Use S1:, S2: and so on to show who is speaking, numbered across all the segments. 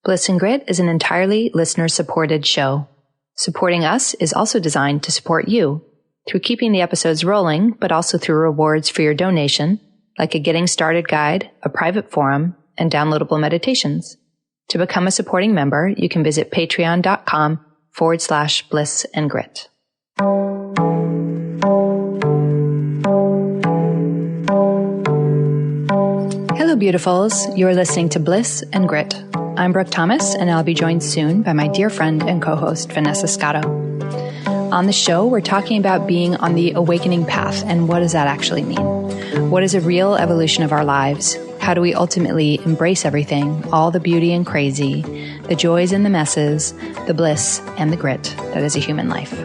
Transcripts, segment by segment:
S1: Bliss and Grit is an entirely listener-supported show. Supporting us is also designed to support you through keeping the episodes rolling, but also through rewards for your donation, like a getting started guide, a private forum, and downloadable meditations. To become a supporting member, you can visit patreon.com/bliss and grit. Hello, beautifuls. You're listening to Bliss and Grit. I'm Brooke Thomas, and I'll be joined soon by my dear friend and co-host, Vanessa Scotto. On the show, we're talking about being on the awakening path, and what does that actually mean? What is a real evolution of our lives? How do we ultimately embrace everything, all the beauty and crazy, the joys and the messes, the bliss and the grit that is a human life?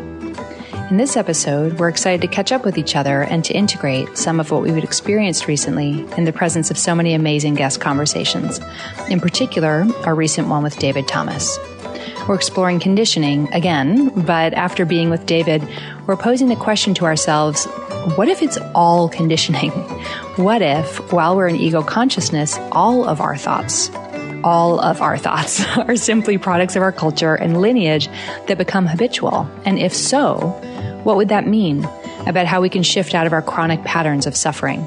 S1: In this episode, we're excited to catch up with each other and to integrate some of what we've experienced recently in the presence of so many amazing guest conversations, in particular, our recent one with David Thomas. We're exploring conditioning again, but after being with David, we're posing the question to ourselves, what if it's all conditioning? What if, while we're in ego consciousness, all of our thoughts are simply products of our culture and lineage that become habitual? And if so, what would that mean about how we can shift out of our chronic patterns of suffering?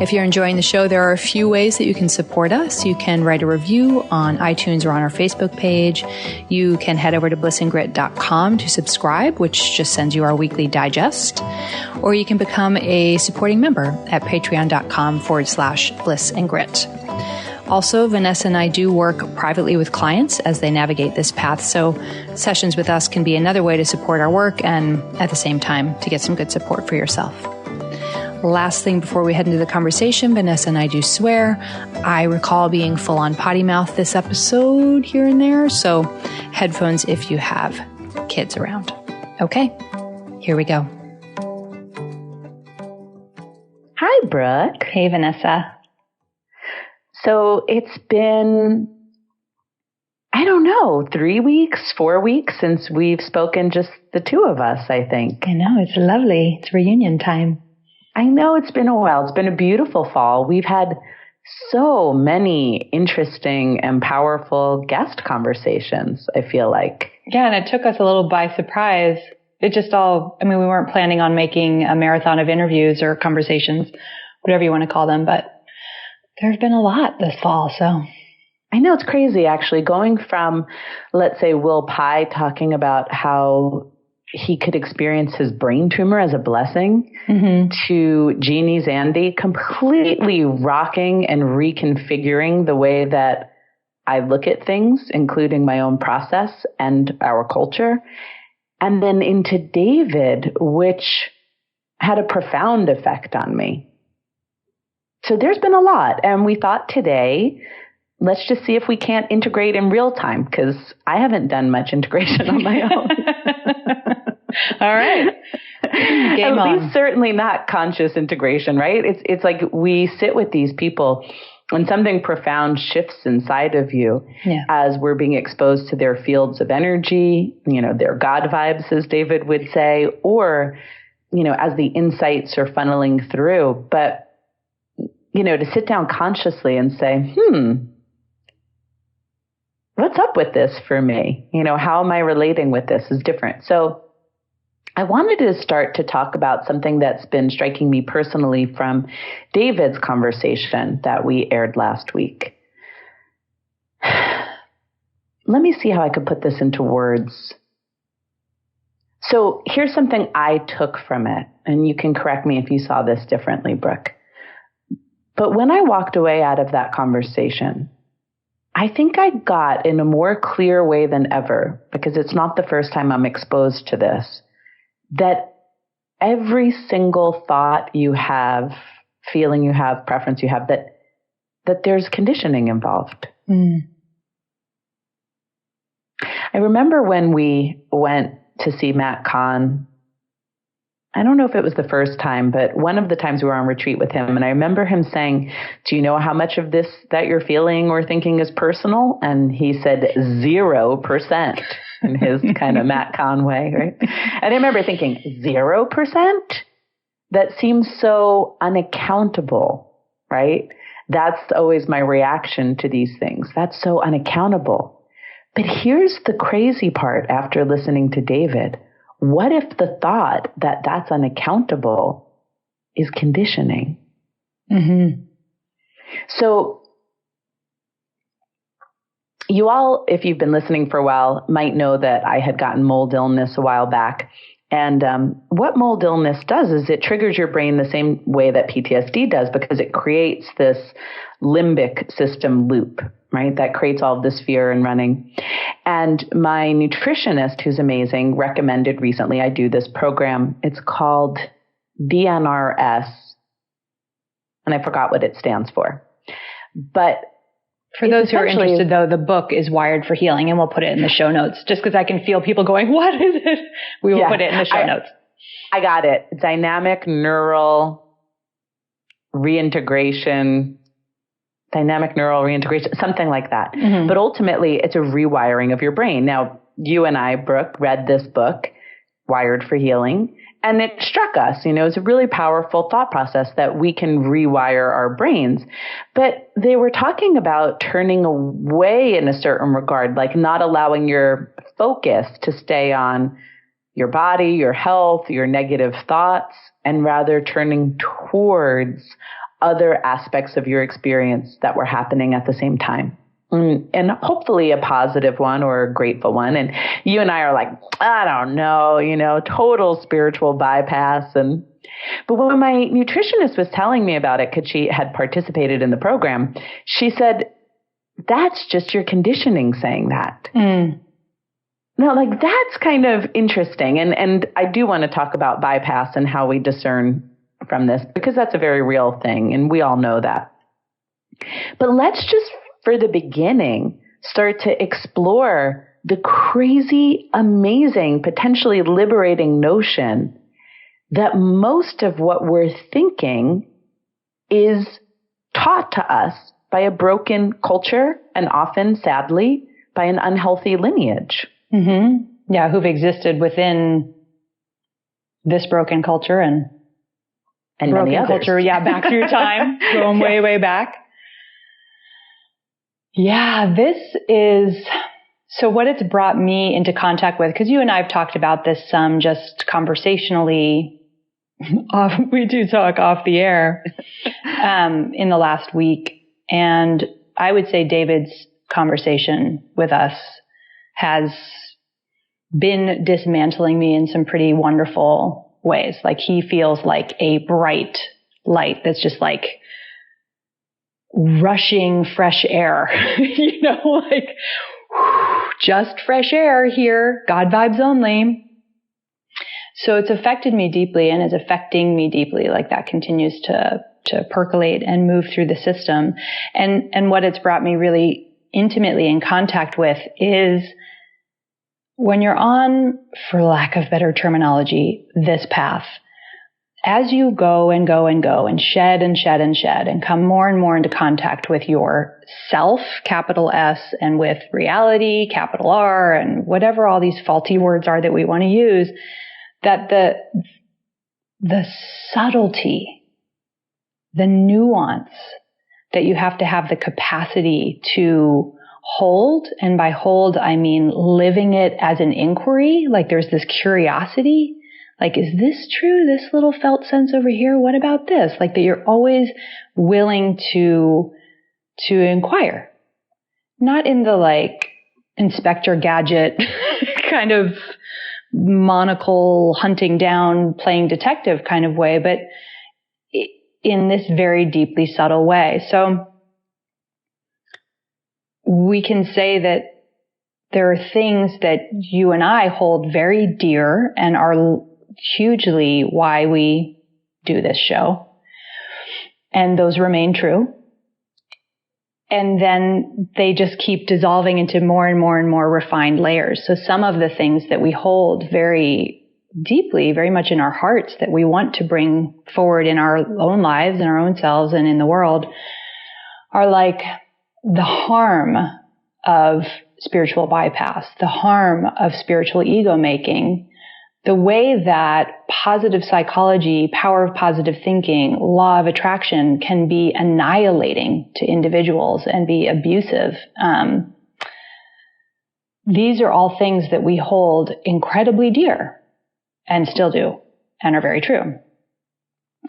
S1: If you're enjoying the show, there are a few ways that you can support us. You can write a review on iTunes or on our Facebook page. You can head over to blissandgrit.com to subscribe, which just sends you our weekly digest. Or you can become a supporting member at patreon.com/blissandgrit. Also, Vanessa and I do work privately with clients as they navigate this path, so sessions with us can be another way to support our work and, at the same time, to get some good support for yourself. Last thing before we head into the conversation, Vanessa and I do swear. I recall being full-on potty mouth this episode here and there, so headphones if you have kids around. Okay, here we go.
S2: Hi, Brooke.
S1: Hey, Vanessa.
S2: So it's been, 3 weeks, 4 weeks since we've spoken, just the two of us, I think.
S1: I know, it's lovely. It's reunion time.
S2: I know it's been a while. It's been a beautiful fall. We've had so many interesting and powerful guest conversations, I feel like.
S1: Yeah, and it took us a little by surprise. It just we weren't planning on making a marathon of interviews or conversations, whatever you want to call them, but there's been a lot this fall, so.
S2: I know, it's crazy, actually, going from, let's say, Will Pye talking about how he could experience his brain tumor as a blessing, to Jeannie Zandy completely rocking and reconfiguring the way that I look at things, including my own process and our culture, and then into David, which had a profound effect on me. So there's been a lot, and we thought today, let's just see if we can't integrate in real time, because I haven't done much integration on my own.
S1: All right. Game on.
S2: At least certainly not conscious integration, right? It's like we sit with these people and something profound shifts inside of you as we're being exposed to their fields of energy, their God vibes, as David would say, or, as the insights are funneling through. But to sit down consciously and say, what's up with this for me? How am I relating with this is different. So I wanted to start to talk about something that's been striking me personally from David's conversation that we aired last week. Let me see how I could put this into words. So here's something I took from it, and you can correct me if you saw this differently, Brooke. But when I walked away out of that conversation, I think I got in a more clear way than ever, because it's not the first time I'm exposed to this, that every single thought you have, feeling you have, preference you have, that there's conditioning involved. I remember when we went to see Matt Kahn, I don't know if it was the first time, but one of the times we were on retreat with him, and I remember him saying, do you know how much of this that you're feeling or thinking is personal? And he said 0% in his kind of Matt Kahn way, right? And I remember thinking, 0%? That seems so unaccountable, right? That's always my reaction to these things. That's so unaccountable. But here's the crazy part after listening to David. What if the thought that that's unaccountable is conditioning?
S1: Mm-hmm.
S2: So you all, if you've been listening for a while, might know that I had gotten mold illness a while back. And what mold illness does is it triggers your brain the same way that PTSD does, because it creates this limbic system loop, right? That creates all of this fear and running. And my nutritionist, who's amazing, recommended recently I do this program. It's called DNRS, and I forgot what it stands for. But
S1: for those who are interested, though, the book is Wired for Healing, and we'll put it in the show notes, just because I can feel people going, what is it? We will put it in the show notes.
S2: I got it. Dynamic neural reintegration, something like that. Mm-hmm. But ultimately, it's a rewiring of your brain. Now, you and I, Brooke, read this book, Wired for Healing, and it struck us, it's a really powerful thought process that we can rewire our brains. But they were talking about turning away in a certain regard, like not allowing your focus to stay on your body, your health, your negative thoughts, and rather turning towards other aspects of your experience that were happening at the same time. And hopefully a positive one or a grateful one. And you and I are like, I don't know, total spiritual bypass. But when my nutritionist was telling me about it, because she had participated in the program, she said, that's just your conditioning saying that. Mm. Now, that's kind of interesting. And I do want to talk about bypass and how we discern from this, because that's a very real thing. And we all know that. But let's just, for the beginning, start to explore the crazy, amazing, potentially liberating notion that most of what we're thinking is taught to us by a broken culture and often, sadly, by an unhealthy lineage.
S1: Mm-hmm. Yeah, who've existed within this broken culture and broken
S2: many others.
S1: Culture, back through time, going way, way back. Yeah, this is, so what it's brought me into contact with, because you and I have talked about this some just conversationally, we do talk off the air, in the last week. And I would say David's conversation with us has been dismantling me in some pretty wonderful ways. Like, he feels like a bright light that's just like rushing fresh air, just fresh air here, God vibes only. So it's affected me deeply and is affecting me deeply. Like, that continues to percolate and move through the system. And what it's brought me really intimately in contact with is when you're on, for lack of better terminology, this path, as you go and go and go and shed and shed and shed and come more and more into contact with your self, capital S, and with reality, capital R, and whatever all these faulty words are that we want to use, that the subtlety, the nuance that you have to have the capacity to hold, and by hold, I mean living it as an inquiry, like there's this curiosity. Like, is this true? This little felt sense over here? What about this? Like, that you're always willing to inquire. Not in the Inspector Gadget kind of monocle hunting down, playing detective kind of way, but in this very deeply subtle way. So we can say that there are things that you and I hold very dear and are hugely why we do this show. And those remain true. And then they just keep dissolving into more and more and more refined layers. So some of the things that we hold very deeply, very much in our hearts, that we want to bring forward in our own lives, in our own selves, and in the world, are like the harm of spiritual bypass, the harm of spiritual ego making, the way that positive psychology, power of positive thinking, law of attraction can be annihilating to individuals and be abusive. These are all things that we hold incredibly dear and still do and are very true.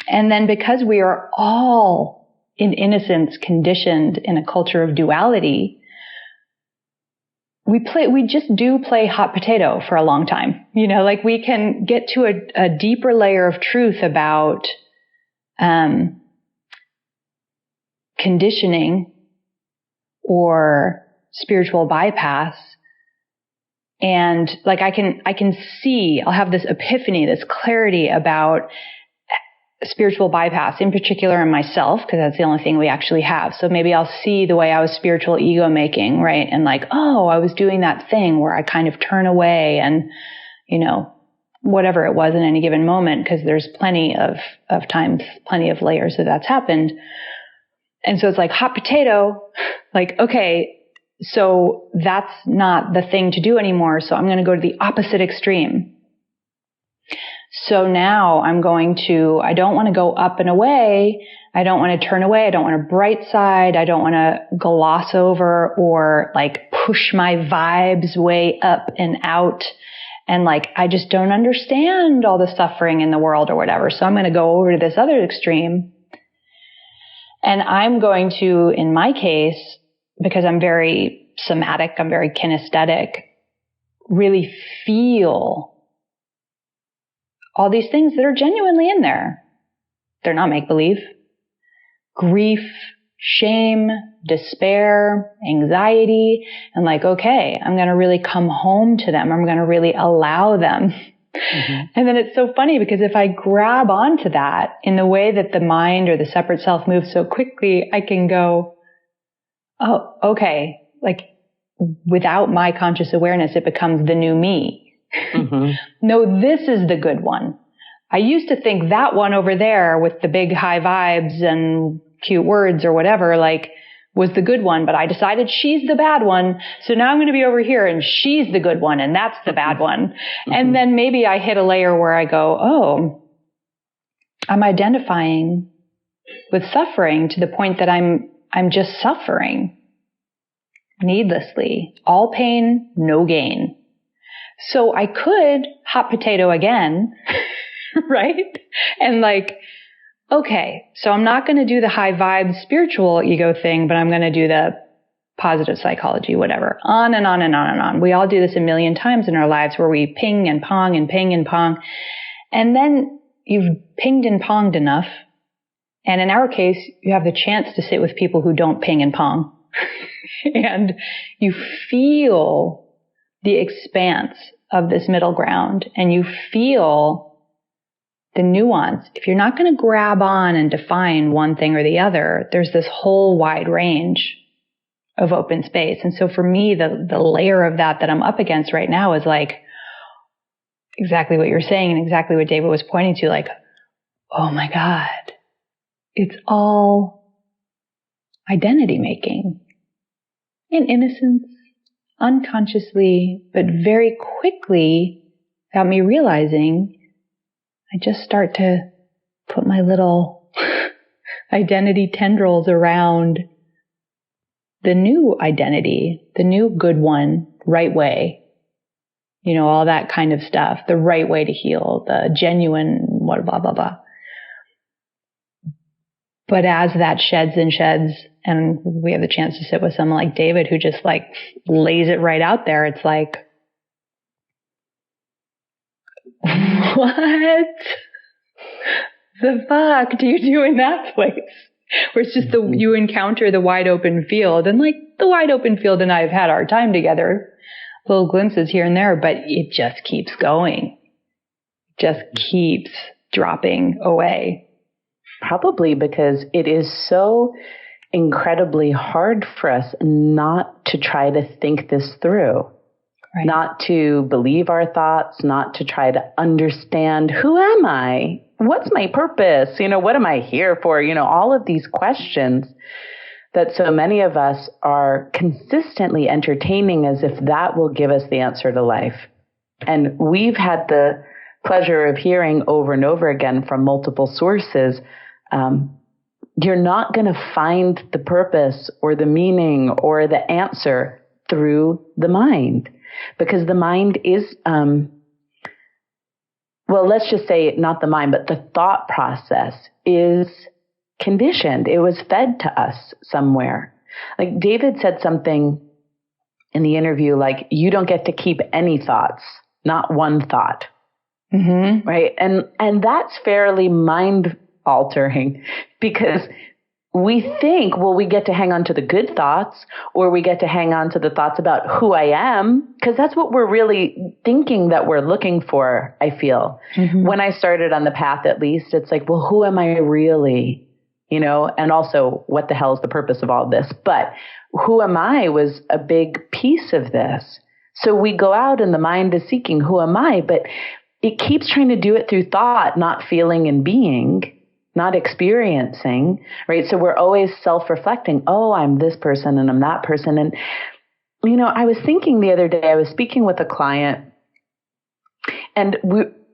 S1: And then because we are all in innocence conditioned in a culture of duality, we just do play hot potato for a long time. You know, like we can get to a deeper layer of truth about conditioning or spiritual bypass. And like I can see, I'll have this epiphany, this clarity about spiritual bypass, in particular in myself, because that's the only thing we actually have. So maybe I'll see the way I was spiritual ego making, right? And like, oh, I was doing that thing where I kind of turn away and, you know, whatever it was in any given moment, because there's plenty of times, plenty of layers that's happened. And so it's like hot potato, like, okay, so that's not the thing to do anymore. So I'm going to go to the opposite extreme. So now I don't want to go up and away. I don't want to turn away. I don't want to bright side. I don't want to gloss over or like push my vibes way up and out. And like, I just don't understand all the suffering in the world or whatever. So I'm going to go over to this other extreme. And I'm going to, in my case, because I'm very somatic, I'm very kinesthetic, really feel all these things that are genuinely in there. They're not make-believe. Grief, shame, despair, anxiety, and like, okay, I'm going to really come home to them. I'm going to really allow them. Mm-hmm. And then it's so funny because if I grab onto that in the way that the mind or the separate self moves so quickly, I can go, oh, okay, like without my conscious awareness, it becomes the new me. Mm-hmm. No, this is the good one. I used to think that one over there with the big high vibes and cute words or whatever, like, was the good one, but I decided she's the bad one. So now I'm going to be over here and she's the good one and that's the bad one. Mm-hmm. And then maybe I hit a layer where I go, oh, I'm identifying with suffering to the point that I'm just suffering needlessly. All pain, no gain. So I could hot potato again, right? And like, okay, so I'm not going to do the high vibe spiritual ego thing, but I'm going to do the positive psychology, whatever, on and on and on and on. We all do this a million times in our lives where we ping and pong and ping and pong. And then you've pinged and ponged enough. And in our case, you have the chance to sit with people who don't ping and pong. And you feel the expanse of this middle ground, and you feel the nuance. If you're not going to grab on and define one thing or the other, there's this whole wide range of open space. And so for me, the layer of that I'm up against right now is like exactly what you're saying and exactly what David was pointing to, like, oh my God, it's all identity making in innocence, unconsciously, but very quickly got me realizing I just start to put my little identity tendrils around the new identity, the new good one, right way. You know, all that kind of stuff, the right way to heal, the genuine, what, blah, blah, blah. But as that sheds and sheds, and we have the chance to sit with someone like David who just like lays it right out there, it's like, what the fuck do you do in that place? Where it's just you encounter the wide open field, and like the wide open field and I have had our time together, little glimpses here and there, but it just keeps going, just keeps dropping away.
S2: Probably because it is so incredibly hard for us not to try to think this through, right? Not to believe our thoughts, not to try to understand, who am I? What's my purpose? You know, what am I here for? You know, all of these questions that so many of us are consistently entertaining as if that will give us the answer to life. And we've had the pleasure of hearing over and over again from multiple sources, you're not going to find the purpose or the meaning or the answer through the mind, because the mind is, well, let's just say not the mind, but the thought process is conditioned. It was fed to us somewhere. Like David said something in the interview, like, you don't get to keep any thoughts, not one thought. Mm-hmm. Right. And that's fairly mind altering, because we think, well, we get to hang on to the good thoughts, or we get to hang on to the thoughts about who I am, because that's what we're really thinking that we're looking for, I feel. Mm-hmm. When I started on the path, at least, it's like, well, who am I really? You know, and also, what the hell is the purpose of all this? But who am I was a big piece of this. So we go out and the mind is seeking, who am I? But it keeps trying to do it through thought, not feeling and being, not experiencing, right? So we're always self-reflecting. Oh, I'm this person and I'm that person. And, you know, I was thinking the other day, I was speaking with a client, and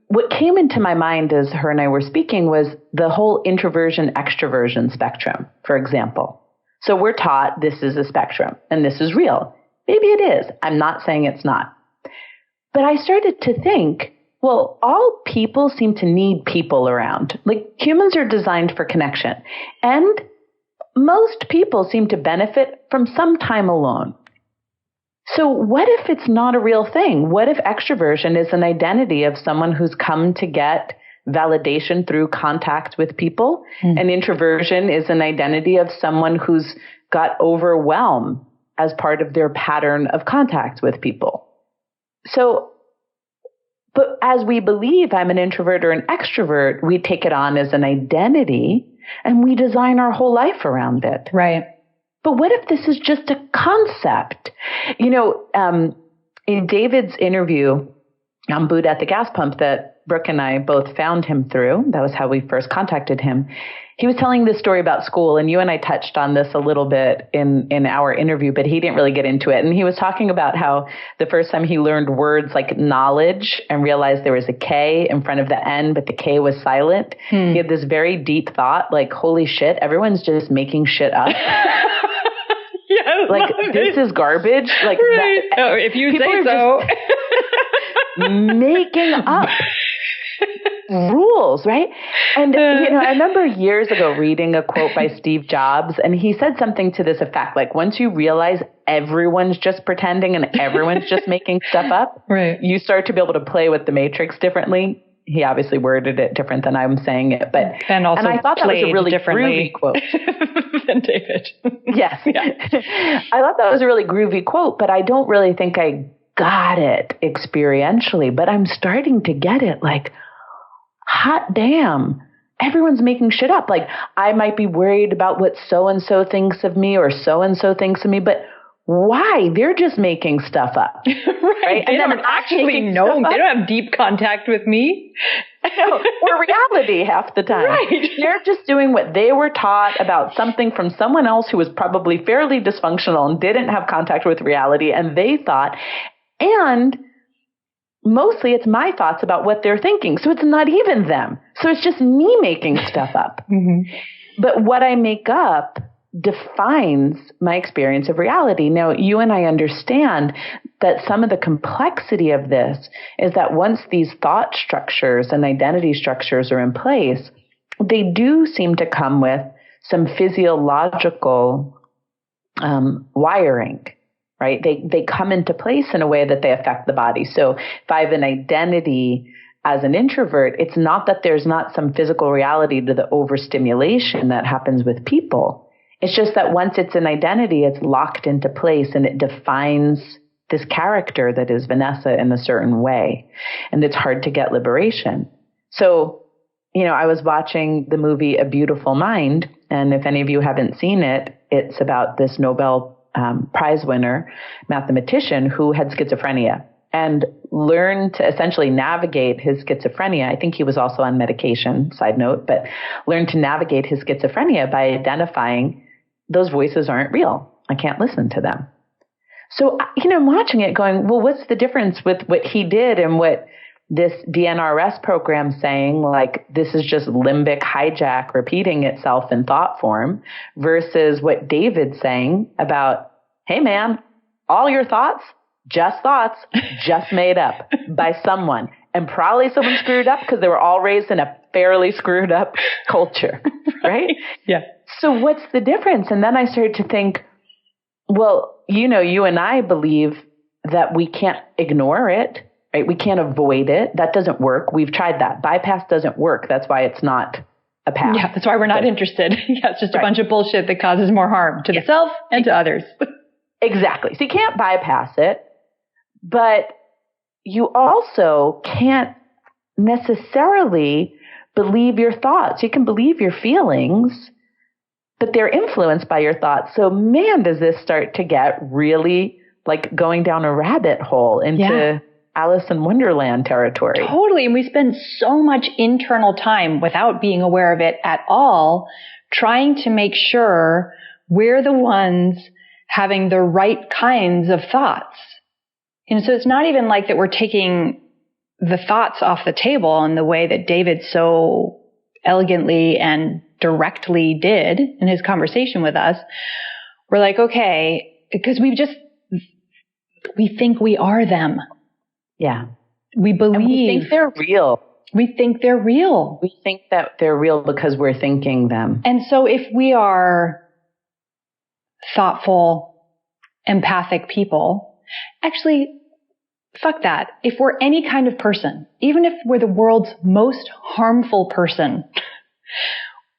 S2: what came into my mind as her and I were speaking was the whole introversion, extraversion spectrum, for example. So we're taught this is a spectrum and this is real. Maybe it is. I'm not saying it's not. But I started to think, well, all people seem to need people around. Like, humans are designed for connection. And most people seem to benefit from some time alone. So what if it's not a real thing? What if extroversion is an identity of someone who's come to get validation through contact with people? And introversion is an identity of someone who's got overwhelm as part of their pattern of contact with people. So, but as we believe I'm an introvert or an extrovert, we take it on as an identity and we design our whole life around it.
S1: Right.
S2: But what if this is just a concept? You know, in David's interview on Buddha at the Gas Pump that Brooke and I both found him through, that was how we first contacted him, he was telling this story about school, and you and I touched on this a little bit in our interview, but he didn't really get into it. And he was talking about how the first time he learned words like knowledge and realized there was a K in front of the N, but the K was silent. He had this very deep thought, like, holy shit, everyone's just making shit up.
S1: Yes,
S2: like, this is garbage. Like,
S1: right. Oh, if you say so.
S2: Making up rules, right? And, you know, I remember years ago reading a quote by Steve Jobs, and he said something to this effect, like, once you realize everyone's just pretending and everyone's just making stuff up, right, you start to be able to play with the matrix differently. He obviously worded it different than I'm saying it, but and I thought that was a really groovy quote.
S1: Than David.
S2: Yes. Yeah. I thought that was a really groovy quote, but I don't really think I got it experientially, but I'm starting to get it. Like, hot damn, everyone's making shit up. Like, I might be worried about what so-and-so thinks of me or so-and-so thinks of me, but why? They're just making stuff up. Right?
S1: They don't actually know. They don't have deep contact with me.
S2: Or reality half the time.
S1: Right.
S2: They're just doing what they were taught about something from someone else who was probably fairly dysfunctional and didn't have contact with reality, and they thought, and mostly it's my thoughts about what they're thinking. So it's not even them. So it's just me making stuff up. But what I make up defines my experience of reality. Now, you and I understand that some of the complexity of this is that once these thought structures and identity structures are in place, they do seem to come with some physiological wiring, right? They come into place in a way that they affect the body. So if I have an identity as an introvert, it's not that there's not some physical reality to the overstimulation that happens with people. It's just that once it's an identity, it's locked into place and it defines this character that is Vanessa in a certain way. And it's hard to get liberation. So, you know, I was watching the movie A Beautiful Mind. And if any of you haven't seen it, it's about this Nobel Prize winner, mathematician who had schizophrenia and learned to essentially navigate his schizophrenia. I think he was also on medication, side note, but learned to navigate his schizophrenia by identifying those voices aren't real. I can't listen to them. So, you know, I'm watching it going, well, what's the difference with what he did and what this DNRS program saying like, this is just limbic hijack repeating itself in thought form versus what David's saying about, hey man, all your thoughts, just made up by someone. And probably someone screwed up because they were all raised in a fairly screwed up culture, right?
S1: Yeah.
S2: So what's the difference? And then I started to think, well, you and I believe that we can't ignore it, right? We can't avoid it. That doesn't work. We've tried that. Bypass doesn't work. That's why it's not a path.
S1: Yeah, that's why we're not interested. Yeah, it's just a bunch of bullshit that causes more harm to the self and to others.
S2: Exactly. So you can't bypass it, but you also can't necessarily believe your thoughts. You can believe your feelings, but they're influenced by your thoughts. So man, does this start to get really like going down a rabbit hole into Alice in Wonderland territory.
S1: Totally. And we spend so much internal time without being aware of it at all, trying to make sure we're the ones having the right kinds of thoughts. And so it's not even like that we're taking the thoughts off the table in the way that David so elegantly and directly did in his conversation with us. We're like, okay, because we think we are them.
S2: Yeah.
S1: We believe.
S2: And we think they're real.
S1: We think they're real.
S2: We think that they're real because we're thinking them.
S1: And so if we are thoughtful, empathic people, actually, fuck that. If we're any kind of person, even if we're the world's most harmful person,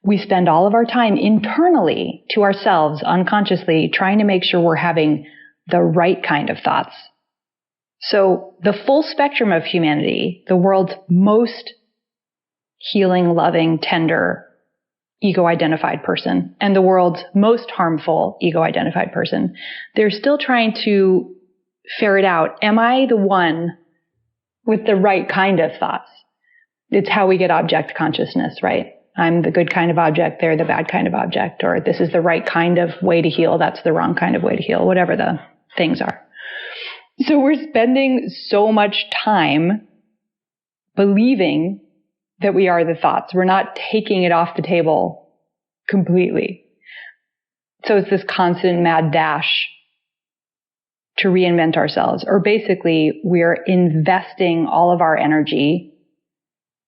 S1: we spend all of our time internally to ourselves, unconsciously, trying to make sure we're having the right kind of thoughts. So the full spectrum of humanity, the world's most healing, loving, tender, ego-identified person, and the world's most harmful ego-identified person, they're still trying to ferret out, am I the one with the right kind of thoughts? It's how we get object consciousness, right? I'm the good kind of object, they're the bad kind of object, or this is the right kind of way to heal, that's the wrong kind of way to heal, whatever the things are. So we're spending so much time believing that we are the thoughts. We're not taking it off the table completely. So it's this constant mad dash to reinvent ourselves. Or basically, we're investing all of our energy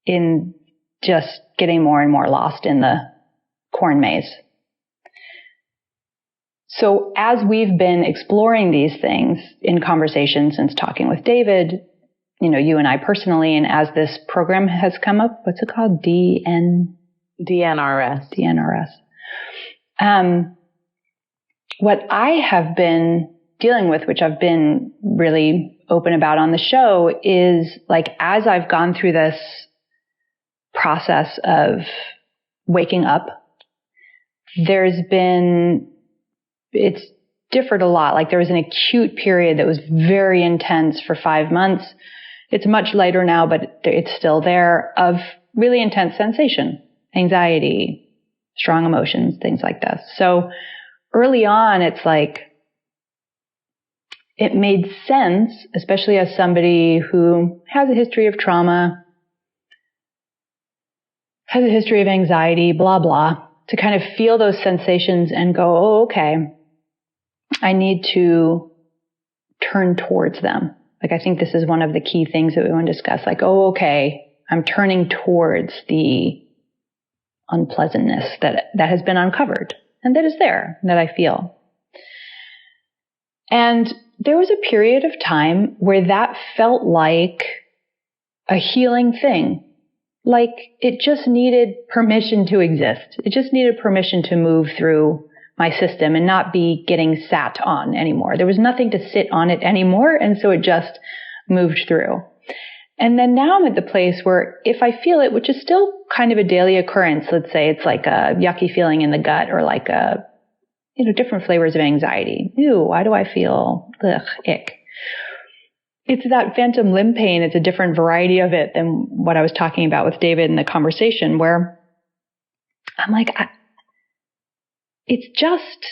S1: in just getting more and more lost in the corn maze. So as we've been exploring these things in conversation since talking with David, you and I personally, and as this program has come up, what's it called?
S2: DNRS.
S1: What I have been dealing with, which I've been really open about on the show, is like, as I've gone through this process of waking up, it's differed a lot. Like there was an acute period that was very intense for 5 months. It's much lighter now, but it's still there, of really intense sensation, anxiety, strong emotions, things like this. So early on, it's like, it made sense, especially as somebody who has a history of trauma, has a history of anxiety, blah, blah, to kind of feel those sensations and go, oh, okay, I need to turn towards them. Like, I think this is one of the key things that we want to discuss. Like, oh, okay, I'm turning towards the unpleasantness that has been uncovered and that is there, that I feel. And there was a period of time where that felt like a healing thing. Like it just needed permission to exist. It just needed permission to move through my system and not be getting sat on anymore. There was nothing to sit on it anymore. And so it just moved through. And then now I'm at the place where if I feel it, which is still kind of a daily occurrence, let's say it's like a yucky feeling in the gut or like a, different flavors of anxiety. Ew, why do I feel ick? It's that phantom limb pain. It's a different variety of it than what I was talking about with David in the conversation, where I'm like, it's just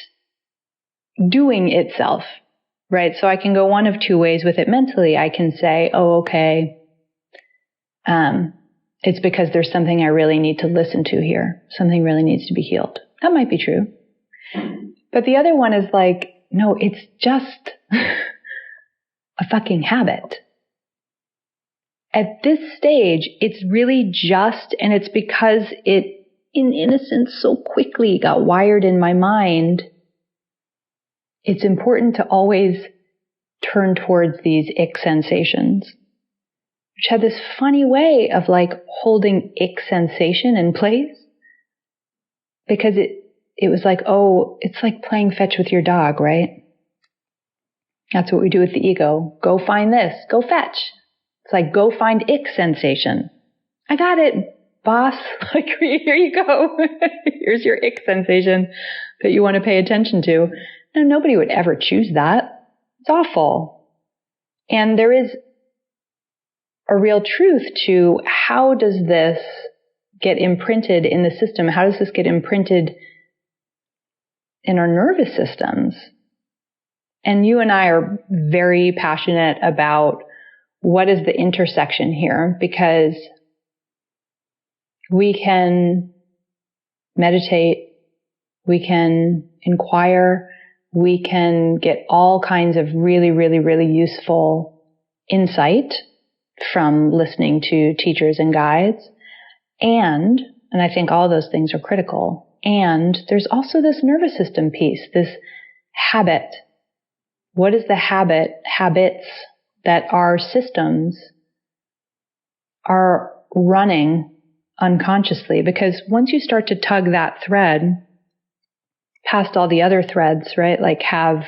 S1: doing itself, right? So I can go one of two ways with it mentally. I can say, oh, okay, it's because there's something I really need to listen to here. Something really needs to be healed. That might be true. But the other one is like, no, it's just a fucking habit. At this stage, it's really just, and it's because it, in innocence, so quickly got wired in my mind. It's important to always turn towards these ick sensations, which had this funny way of like holding ick sensation in place, because it was like, oh, it's like playing fetch with your dog, right? That's what we do with the ego. Go find this, go fetch. It's like, go find ick sensation. I got it, boss. Like, here you go. Here's your ick sensation that you want to pay attention to. No, nobody would ever choose that. It's awful. And there is a real truth to how does this get imprinted in the system? How does this get imprinted in our nervous systems? And you and I are very passionate about what is the intersection here, because we can meditate, we can inquire, we can get all kinds of really, really, really useful insight from listening to teachers and guides. And I think all those things are critical. And there's also this nervous system piece, this habit. What is the habits that our systems are running unconsciously? Because once you start to tug that thread past all the other threads, right? Like you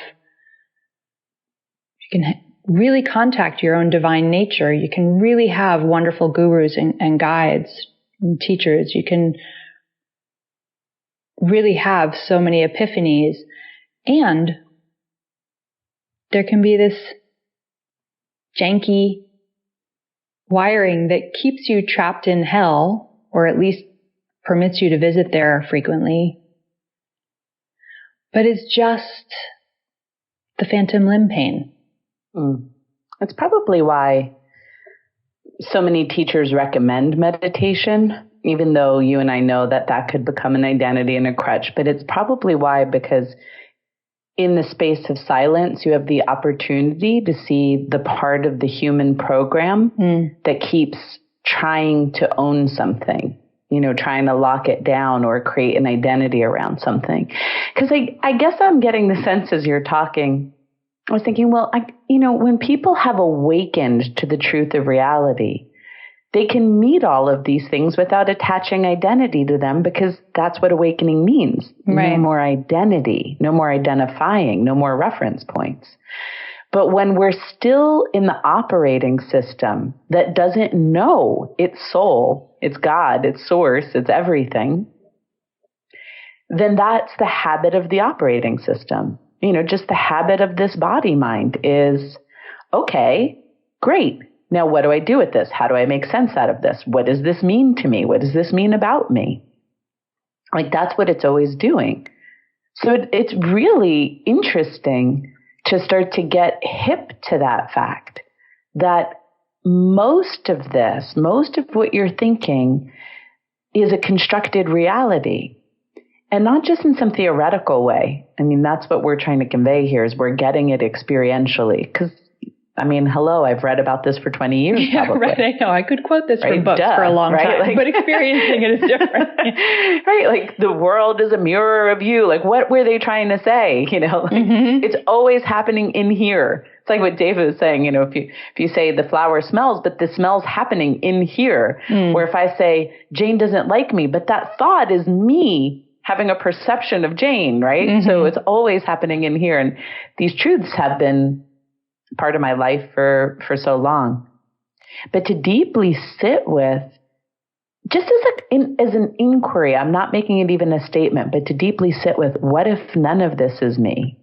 S1: can really contact your own divine nature. You can really have wonderful gurus and guides and teachers. You can really have so many epiphanies. And there can be this janky wiring that keeps you trapped in hell, or at least permits you to visit there frequently. But it's just the phantom limb pain.
S2: That's probably why so many teachers recommend meditation, even though you and I know that that could become an identity and a crutch. But it's probably why, because in the space of silence, you have the opportunity to see the part of the human program that keeps trying to own something, trying to lock it down or create an identity around something. Because I guess I'm getting the sense as you're talking, I was thinking, well, when people have awakened to the truth of reality, they can meet all of these things without attaching identity to them, because that's what awakening means. Right. No more identity, no more identifying, no more reference points. But when we're still in the operating system that doesn't know its soul, its God, its source, its everything, then that's the habit of the operating system. Just the habit of this body mind is, okay, great. Now, what do I do with this? How do I make sense out of this? What does this mean to me? What does this mean about me? Like, that's what it's always doing. So it's really interesting to start to get hip to that fact that most of what you're thinking is a constructed reality. And not just in some theoretical way. I mean, that's what we're trying to convey here, is we're getting it experientially. Because, hello, I've read about this for 20 years.
S1: Yeah,
S2: probably.
S1: Right. I know. I could quote this from books for a long time, but experiencing it is different.
S2: Right. Like, the world is a mirror of you. Like, what were they trying to say? It's always happening in here. It's like what David was saying, if you say the flower smells, but the smell's happening in here. Or if I say Jane doesn't like me, but that thought is me having a perception of Jane, right? So it's always happening in here. And these truths have been part of my life for so long. But to deeply sit with, just as an inquiry, I'm not making it even a statement, but to deeply sit with, what if none of this is me?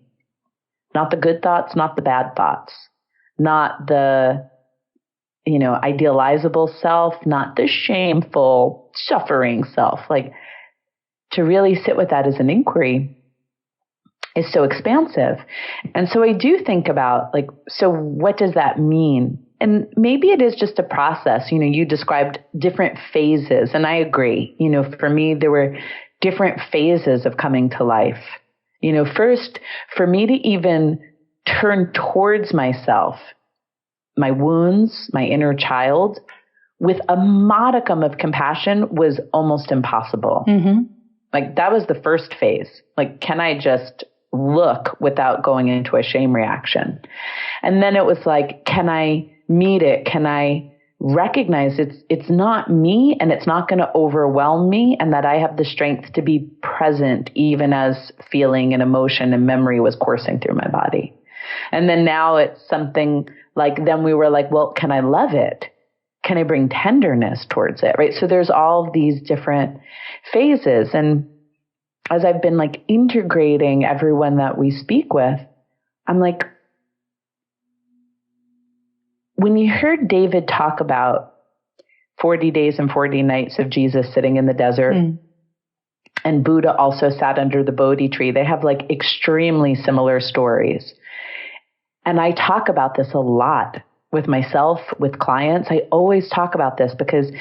S2: Not the good thoughts, not the bad thoughts, not the, idealizable self, not the shameful, suffering self. Like, to really sit with that as an inquiry is so expansive. And so I do think about, so what does that mean? And maybe it is just a process. You described different phases, and I agree. For me, there were different phases of coming to life. First, for me to even turn towards myself, my wounds, my inner child, with a modicum of compassion was almost impossible. Mm-hmm. Like, that was the first phase. Like, can I just look without going into a shame reaction? And then it was like, can I meet it? Can I recognize it's not me, and it's not going to overwhelm me, and that I have the strength to be present even as feeling and emotion and memory was coursing through my body. And then now it's something like, then we were like, well, can I love it? Can I bring tenderness towards it? Right? So there's all of these different phases. And as I've been like integrating everyone that we speak with, I'm like, when you heard David talk about 40 days and 40 nights of Jesus sitting in the desert, and Buddha also sat under the Bodhi tree, they have like extremely similar stories. And I talk about this a lot with myself, with clients. I always talk about this because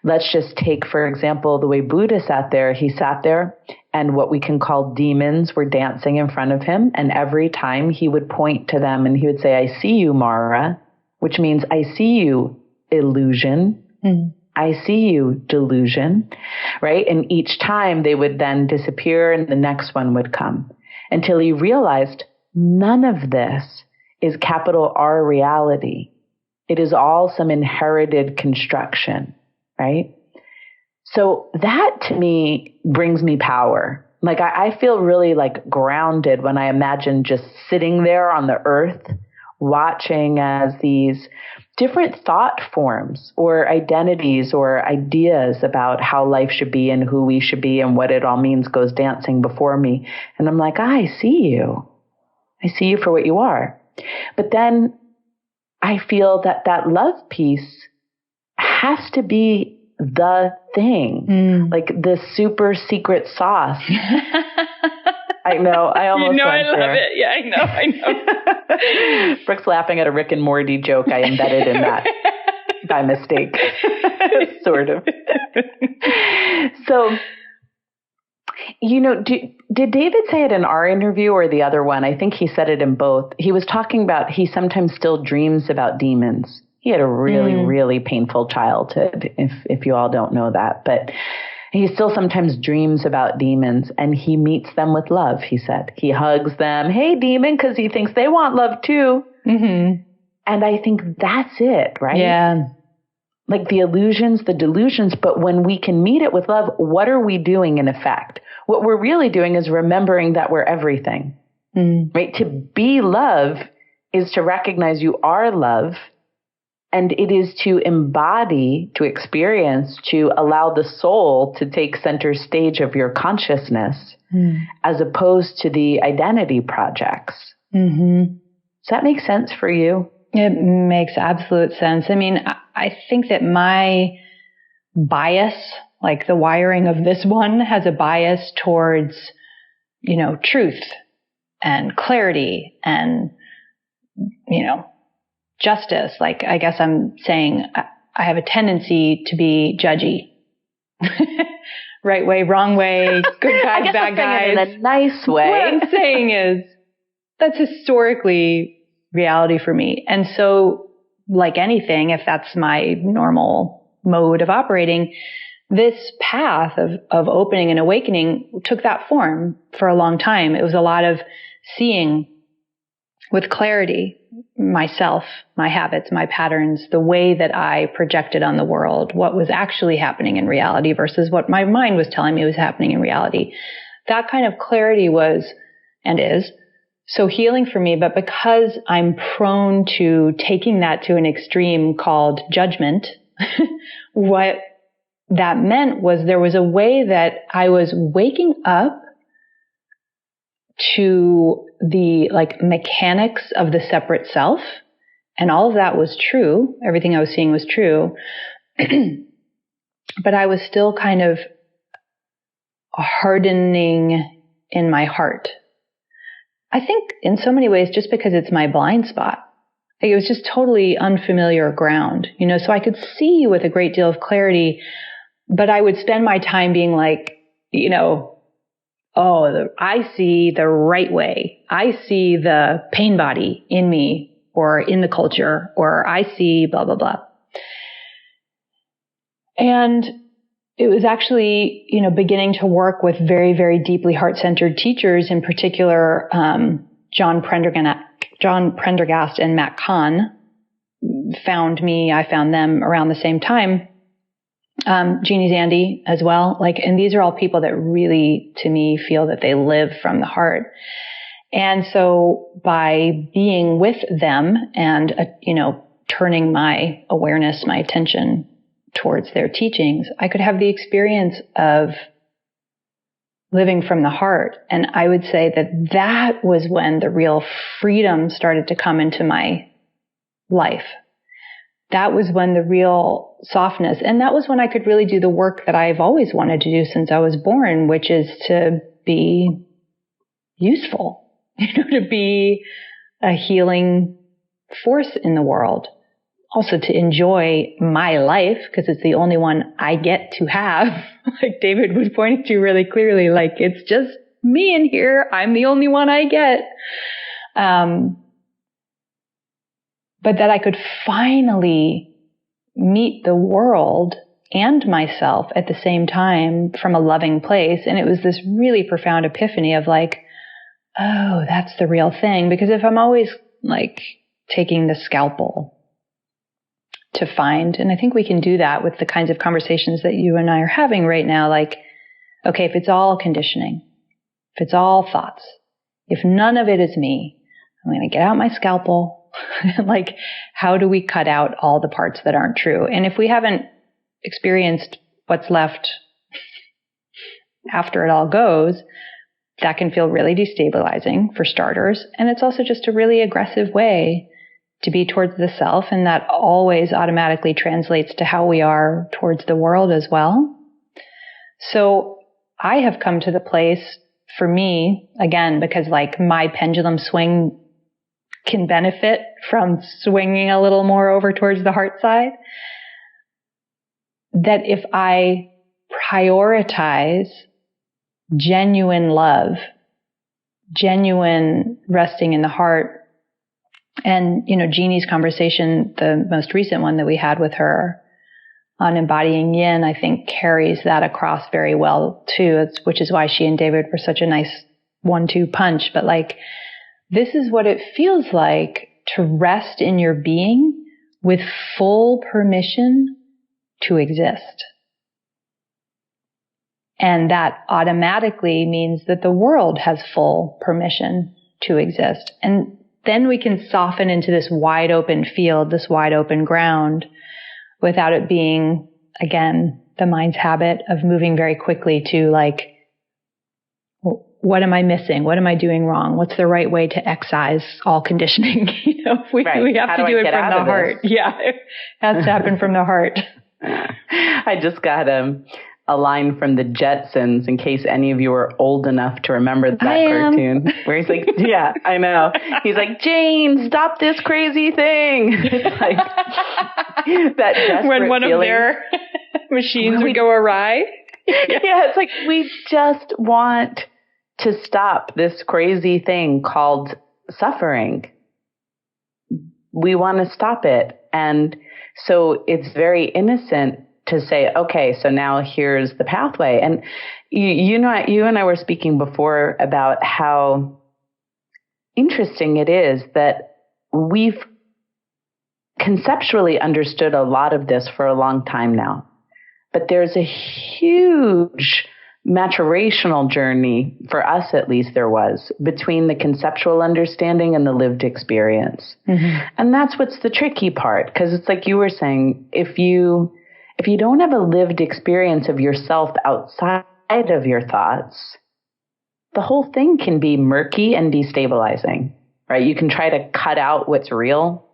S2: let's just take, for example, the way Buddha sat there. He sat there and what we can call demons were dancing in front of him. And every time he would point to them and he would say, I see you, Mara, which means I see you, illusion. I see you, delusion, right? And each time they would then disappear and the next one would come until he realized none of this is capital R reality. It is all some inherited construction, right? So that to me brings me power. Like I feel really like grounded when I imagine just sitting there on the earth, watching as these different thought forms or identities or ideas about how life should be and who we should be and what it all means goes dancing before me. And I'm like, I see you. I see you for what you are. But then I feel that that love piece has to be the thing, like the super secret sauce. I know. I almost
S1: I love there. It. Yeah, I know.
S2: Brooke's laughing at a Rick and Morty joke I embedded in that by mistake, sort of. So, did David say it in our interview or the other one? I think he said it in both. He was talking about he sometimes still dreams about demons. He had a really, really painful childhood, if you all don't know that. But he still sometimes dreams about demons, and he meets them with love, he said. He hugs them, hey, demon, because he thinks they want love too. Mm-hmm. And I think that's it, right?
S1: Yeah.
S2: Like the illusions, the delusions, but when we can meet it with love, what are we doing in effect? What we're really doing is remembering that we're everything, right? To be love is to recognize you are love, and it is to embody, to experience, to allow the soul to take center stage of your consciousness as opposed to the identity projects. Mm-hmm. Does that make sense for you?
S1: It makes absolute sense. I mean, I think that my bias, like the wiring of this one, has a bias towards, truth and clarity and, justice. Like, I guess I'm saying I have a tendency to be judgy. Right way, wrong way, good guys, bad guys.
S2: In a nice way.
S1: What I'm saying is that's historically reality for me. And so, like anything, if that's my normal mode of operating, this path of opening and awakening took that form for a long time. It was a lot of seeing with clarity myself, my habits, my patterns, the way that I projected on the world, what was actually happening in reality versus what my mind was telling me was happening in reality. That kind of clarity was and is so healing for me. But because I'm prone to taking that to an extreme called judgment, what that meant was there was a way that I was waking up to the mechanics of the separate self. And all of that was true. Everything I was seeing was true. But I was still kind of hardening in my heart. I think in so many ways, just because it's my blind spot. Like it was just totally unfamiliar ground, you know, so I could see with a great deal of clarity, but I would spend my time being like, you know, I see the right way. I see the pain body in me or in the culture, or I see blah, blah, blah. And it was actually, you know, beginning to work with very, very deeply heart-centered teachers, in particular, John Prendergast and Matt Kahn found me. I found them around the same time. Jeannie Zandy as well. Like, and these are all people that really, to me, feel that they live from the heart. And so by being with them and, you know, turning my awareness, my attention towards their teachings, I could have the experience of living from the heart. And I would say that that was when the real freedom started to come into my life. That was when the real softness, and that was when I could really do the work that I've always wanted to do since I was born, which is to be useful, you know, to be a healing force in the world. Also to enjoy my life, because it's the only one I get to have. Like David was pointing to really clearly, like it's just me in here. I'm the only one I get. But that I could finally meet the world and myself at the same time from a loving place. And it was this really profound epiphany of like, oh, that's the real thing. Because if I'm always like taking the scalpel to find, and I think we can do that with the kinds of conversations that you and I are having right now, like, okay, if it's all conditioning, if it's all thoughts, if none of it is me, I'm going to get out my scalpel. Like, how do we cut out all the parts that aren't true? And if we haven't experienced what's left after it all goes, that can feel really destabilizing for starters. And it's also just a really aggressive way to be towards the self. And that always automatically translates to how we are towards the world as well. So I have come to the place for me, again, because like my pendulum swing can benefit from swinging a little more over towards the heart side, that if I prioritize genuine love, genuine resting in the heart, and, you know, Jeannie's conversation, the most recent one that we had with her on embodying yin, I think carries that across very well too, which is why she and David were such a nice 1-2 punch. But like, this is what it feels like to rest in your being with full permission to exist. And that automatically means that the world has full permission to exist. And then we can soften into this wide open field, this wide open ground, without it being, again, the mind's habit of moving very quickly to like, what am I missing? What am I doing wrong? What's the right way to excise all conditioning? You know, we have to do it from the heart. Yeah, it has to happen from the heart.
S2: I just got a line from the Jetsons, in case any of you are old enough to remember that cartoon, where he's like, yeah, I know. He's like, Jane, stop this crazy thing. It's like that desperate
S1: when one
S2: feeling.
S1: of their machines would go awry.
S2: Yeah, it's like we just want to stop this crazy thing called suffering. We want to stop it. And so it's very innocent to say, okay, so now here's the pathway. And you and I were speaking before about how interesting it is that we've conceptually understood a lot of this for a long time now. But there's a huge maturational journey, for us at least there was, between the conceptual understanding and the lived experience. Mm-hmm. And that's what's the tricky part, because it's like you were saying, if you don't have a lived experience of yourself outside of your thoughts, the whole thing can be murky and destabilizing, right? You can try to cut out what's real,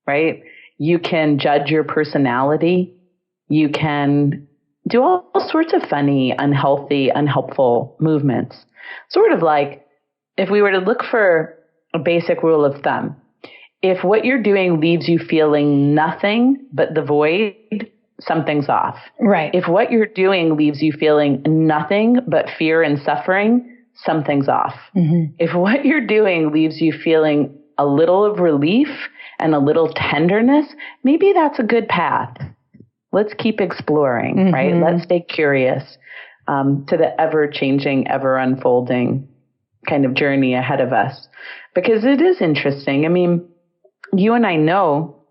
S2: right? You can judge your personality. You can do all sorts of funny, unhealthy, unhelpful movements. Sort of like if we were to look for a basic rule of thumb, if what you're doing leaves you feeling nothing but the void, something's off.
S1: Right.
S2: If what you're doing leaves you feeling nothing but fear and suffering, something's off. Mm-hmm. If what you're doing leaves you feeling a little of relief and a little tenderness, maybe that's a good path. Let's keep exploring, mm-hmm. right? Let's stay curious to the ever-changing, ever-unfolding kind of journey ahead of us. Because it is interesting. I mean, you and I know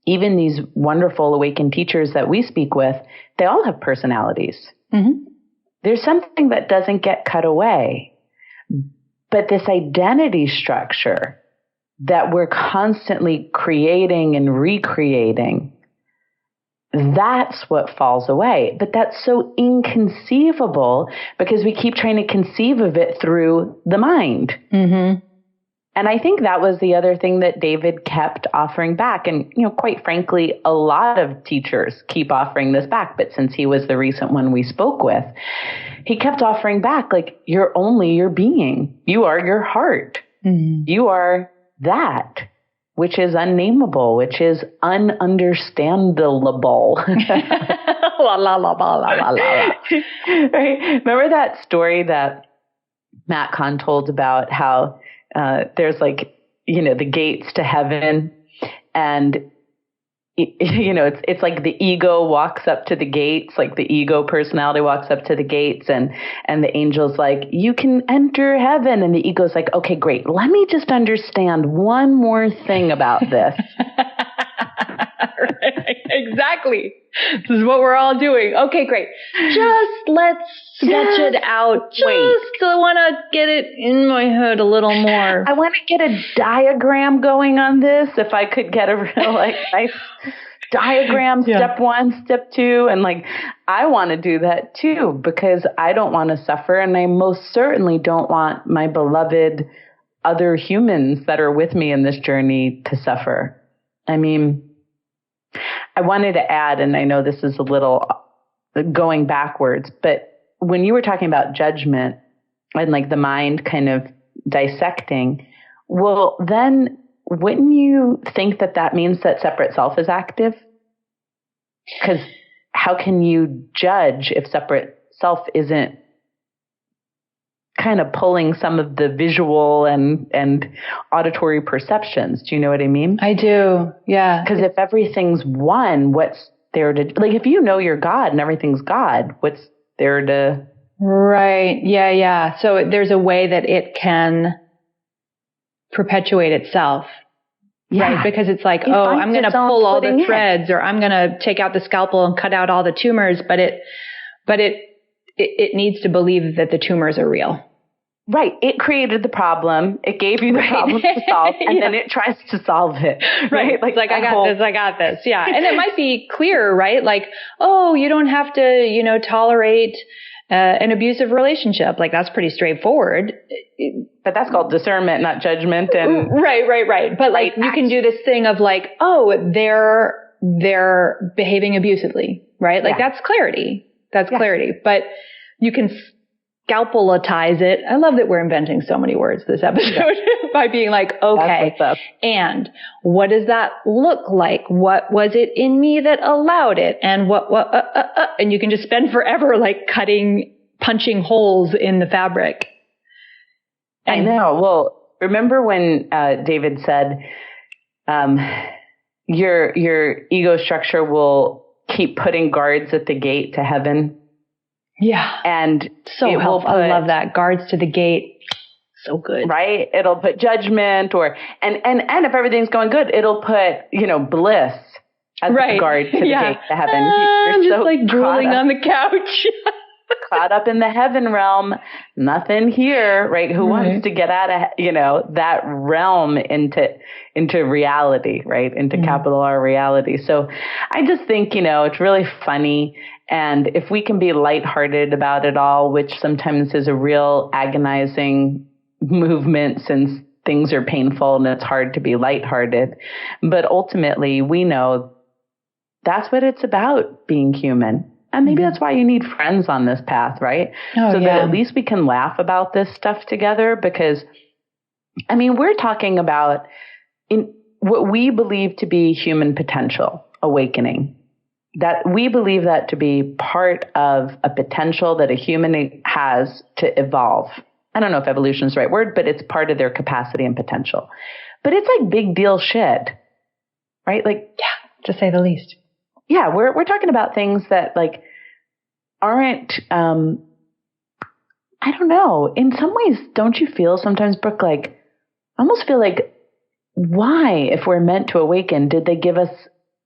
S2: even these wonderful awakened teachers that we speak with, they all have personalities. Mm-hmm. There's something that doesn't get cut away. But this identity structure that we're constantly creating and recreating, that's what falls away. But that's so inconceivable because we keep trying to conceive of it through the mind. Mm-hmm. And I think that was the other thing that David kept offering back. And, you know, quite frankly, a lot of teachers keep offering this back. But since he was the recent one we spoke with, he kept offering back, like, you're only your being. You are your heart. Mm-hmm. You are that, which is unnameable, which is ununderstandable. La, la, la, la, la, la, la. Right? Remember that story that Matt Kahn told about how there's like, you know, the gates to heaven, and you know, it's like the ego walks up to the gates, like the ego personality walks up to the gates, and the angel's like, you can enter heaven. And the ego's like, okay, great. Let me just understand one more thing about this.
S1: Right, exactly. This is what we're all doing. Okay, great. Just let's sketch it out. I want to get it in my head a little more.
S2: I want to get a diagram going on this. If I could get a real nice diagram, step 1, step 2. And I want to do that too, because I don't want to suffer. And I most certainly don't want my beloved other humans that are with me in this journey to suffer. I mean, I wanted to add, and I know this is a little going backwards, but when you were talking about judgment and the mind kind of dissecting, well, then wouldn't you think that that means that separate self is active? Because how can you judge if separate self isn't kind of pulling some of the visual and auditory perceptions? Do you know what I mean?
S1: I do. Yeah.
S2: Because if everything's one, what's there to, if you know you're God and everything's God, what's there to...
S1: Right. Yeah. Yeah. So there's a way that it can perpetuate itself. Yeah. Right. Because it's like, I'm going to pull all the threads, or I'm going to take out the scalpel and cut out all the tumors, but it needs to believe that the tumors are real.
S2: Right. It created the problem. It gave you the problem to solve, and then it tries to solve it. Right.
S1: I got this. Yeah. And it might be clear, right? You don't have to, tolerate an abusive relationship. That's pretty straightforward.
S2: But that's called discernment, not judgment. And
S1: Right. But you can do this thing of they're behaving abusively, right? That's clarity. That's clarity. But you can scalpelatize it. I love that we're inventing so many words this episode by being okay, and what does that look like? What was it in me that allowed it? And and you can just spend forever punching holes in the fabric.
S2: I know. Well, remember when David said, your ego structure will keep putting guards at the gate to heaven?
S1: Yeah.
S2: And
S1: so helpful. I love that. Guards to the gate. So good.
S2: Right? It'll put judgment and if everything's going good, it'll put, bliss as the guard to the gate to heaven.
S1: I'm just drooling on the couch.
S2: Caught up in the heaven realm, nothing here, right? Who wants to get out of, that realm into reality, right? Into capital R reality. So I just think, it's really funny. And if we can be lighthearted about it all, which sometimes is a real agonizing movement since things are painful and it's hard to be lighthearted. But ultimately, we know that's what it's about, being human. And maybe that's why you need friends on this path, right? So that at least we can laugh about this stuff together, because, we're talking about in what we believe to be human potential awakening, that we believe that to be part of a potential that a human has to evolve. I don't know if evolution is the right word, but it's part of their capacity and potential. But it's like big deal shit, right? Like,
S1: yeah, to say the least.
S2: Yeah, we're talking about things that like aren't, I don't know. In some ways, don't you feel sometimes, Brooke, like, I almost feel like, why, if we're meant to awaken, did they give us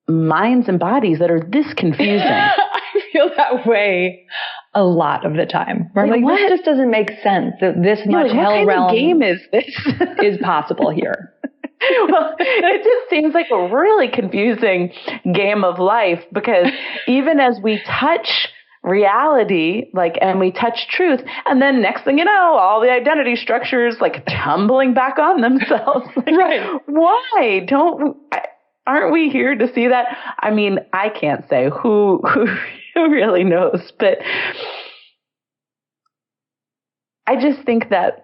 S2: minds and bodies that are this confusing?
S1: I feel that way a lot of the time. Where I'm like, this just doesn't make sense that this much hell realm
S2: what kind of game is this?
S1: is possible here.
S2: Well, it just seems like a really confusing game of life, because even as we touch reality, like, and we touch truth, and then next thing you know, all the identity structures like tumbling back on themselves. Like,
S1: right.
S2: Why aren't we here to see that? I mean, I can't say who really knows, but I just think that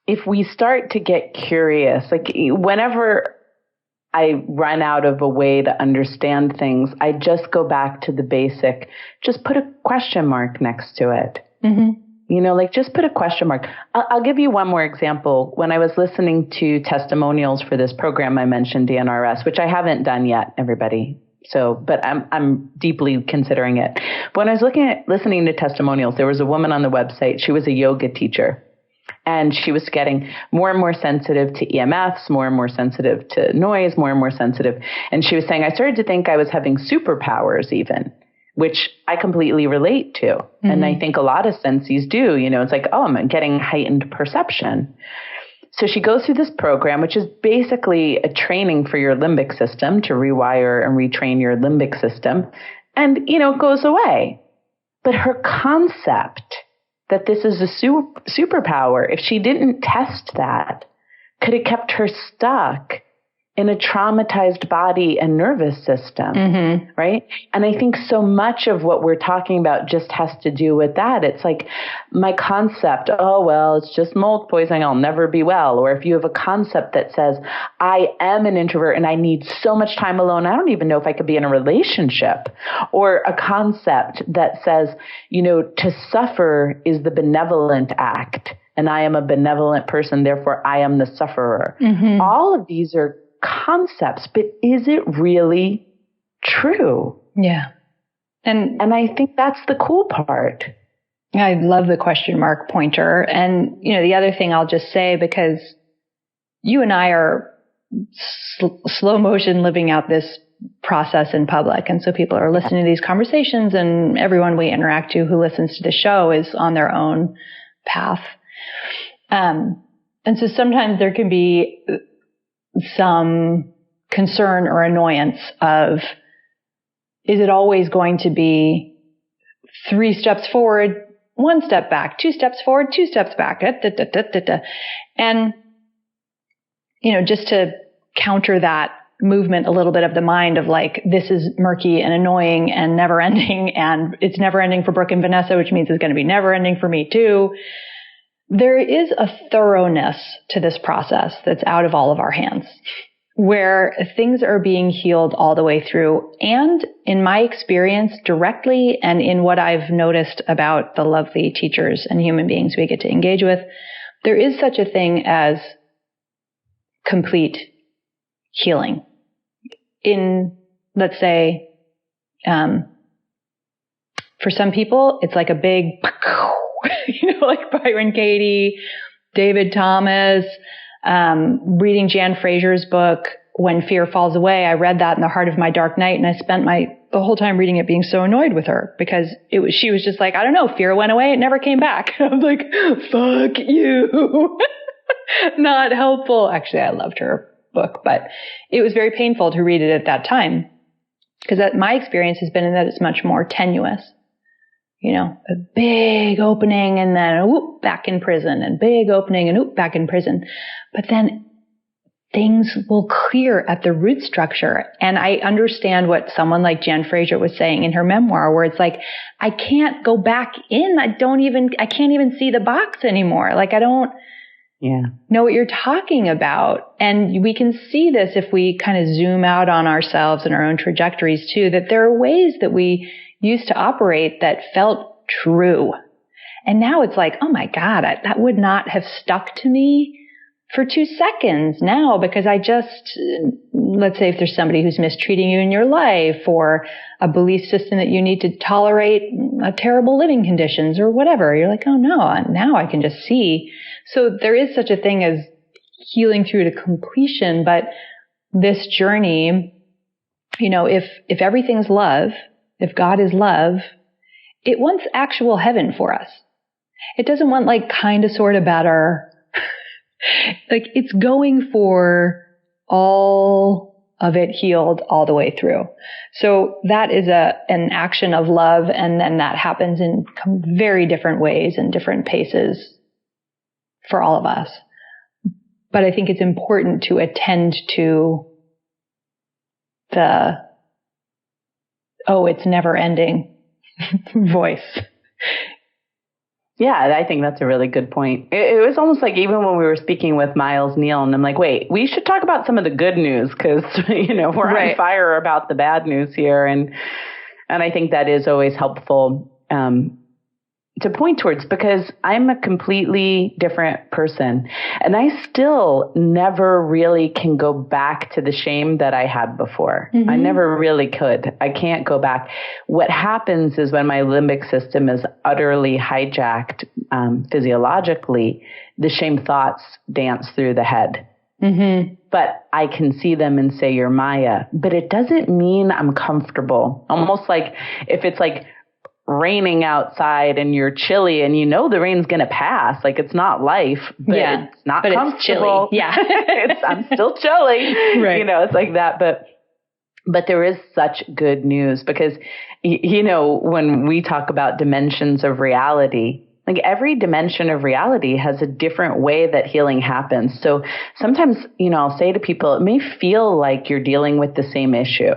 S2: if we start to get curious, like whenever I run out of a way to understand things, I just go back to the basic, just put a question mark next to it. Mm-hmm. You know, like just put a question mark. I'll give you one more example. When I was listening to testimonials for this program I mentioned, DNRS, which I haven't done yet, everybody. So, but I'm deeply considering it. When I was listening to testimonials, there was a woman on the website. She was a yoga teacher. And she was getting more and more sensitive to EMFs, more and more sensitive to noise, more and more sensitive. And she was saying, I started to think I was having superpowers even, which I completely relate to. Mm-hmm. And I think a lot of sensees do. You know, it's like, oh, I'm getting heightened perception. So she goes through this program, which is basically a training for your limbic system to rewire and retrain your limbic system. And, you know, it goes away. But her concept that this is a superpower, if she didn't test that, could have kept her stuck in a traumatized body and nervous system, mm-hmm. right? And I think so much of what we're talking about just has to do with that. It's like my concept, oh, well, it's just mold poisoning, I'll never be well. Or if you have a concept that says, I am an introvert and I need so much time alone, I don't even know if I could be in a relationship. Or a concept that says, you know, to suffer is the benevolent act, and I am a benevolent person, therefore I am the sufferer. Mm-hmm. All of these are concepts, but is it really true?
S1: Yeah.
S2: And I think that's the cool part.
S1: I love the question mark pointer. And, you know, the other thing I'll just say, because you and I are slow motion living out this process in public. And so people are listening to these conversations, and everyone we interact to who listens to the show is on their own path. And so sometimes there can be some concern or annoyance of, is it always going to be 3 steps forward, 1 step back, 2 steps forward, 2 steps back, and, you know, just to counter that movement a little bit of the mind of like, this is murky and annoying and never ending, and it's never ending for Brooke and Vanessa, which means it's going to be never ending for me too. There is a thoroughness to this process that's out of all of our hands, where things are being healed all the way through. And in my experience directly, and in what I've noticed about the lovely teachers and human beings we get to engage with, there is such a thing as complete healing. In, let's say, for some people, it's like a big, you know, like Byron Katie, David Thomas, reading Jan Fraser's book, When Fear Falls Away. I read that in the heart of my dark night, and I spent the whole time reading it being so annoyed with her, because she was just like, I don't know, fear went away, it never came back. I was like, fuck you. Not helpful. Actually, I loved her book, but it was very painful to read it at that time, because my experience has been in that it's much more tenuous. You know, a big opening and then whoop, back in prison, and big opening and whoop, back in prison. But then things will clear at the root structure. And I understand what someone like Jan Fraser was saying in her memoir, where it's like, I can't go back in. I can't even see the box anymore. Like know what you're talking about. And we can see this if we kind of zoom out on ourselves and our own trajectories too, that there are ways that we used to operate that felt true. And now it's like, oh my God, that would not have stuck to me for 2 seconds now, because let's say if there's somebody who's mistreating you in your life, or a belief system that you need to tolerate terrible living conditions or whatever, you're like, oh no, now I can just see. So there is such a thing as healing through to completion, but this journey, if everything's love, if God is love, it wants actual heaven for us. It doesn't want like kind of, sort of better. Like it's going for all of it healed all the way through. So that is an action of love. And then that happens in very different ways and different paces for all of us. But I think it's important to attend to it's never ending voice.
S2: Yeah, I think that's a really good point. It was almost like even when we were speaking with Miles Neal, and I'm like, wait, we should talk about some of the good news, because, we're on fire about the bad news here. And I think that is always helpful to point towards, because I'm a completely different person. And I still never really can go back to the shame that I had before. Mm-hmm. I never really could. I can't go back. What happens is when my limbic system is utterly hijacked physiologically, the shame thoughts dance through the head. Mm-hmm. But I can see them and say, you're Maya. But it doesn't mean I'm comfortable. Almost like if it's like raining outside and you're chilly and the rain's going to pass. Like it's not life, but it's not comfortable.
S1: It's chilly. Yeah.
S2: I'm still chilly.
S1: Right.
S2: It's like that. But there is such good news, because, when we talk about dimensions of reality, like every dimension of reality has a different way that healing happens. So sometimes, I'll say to people, it may feel like you're dealing with the same issue.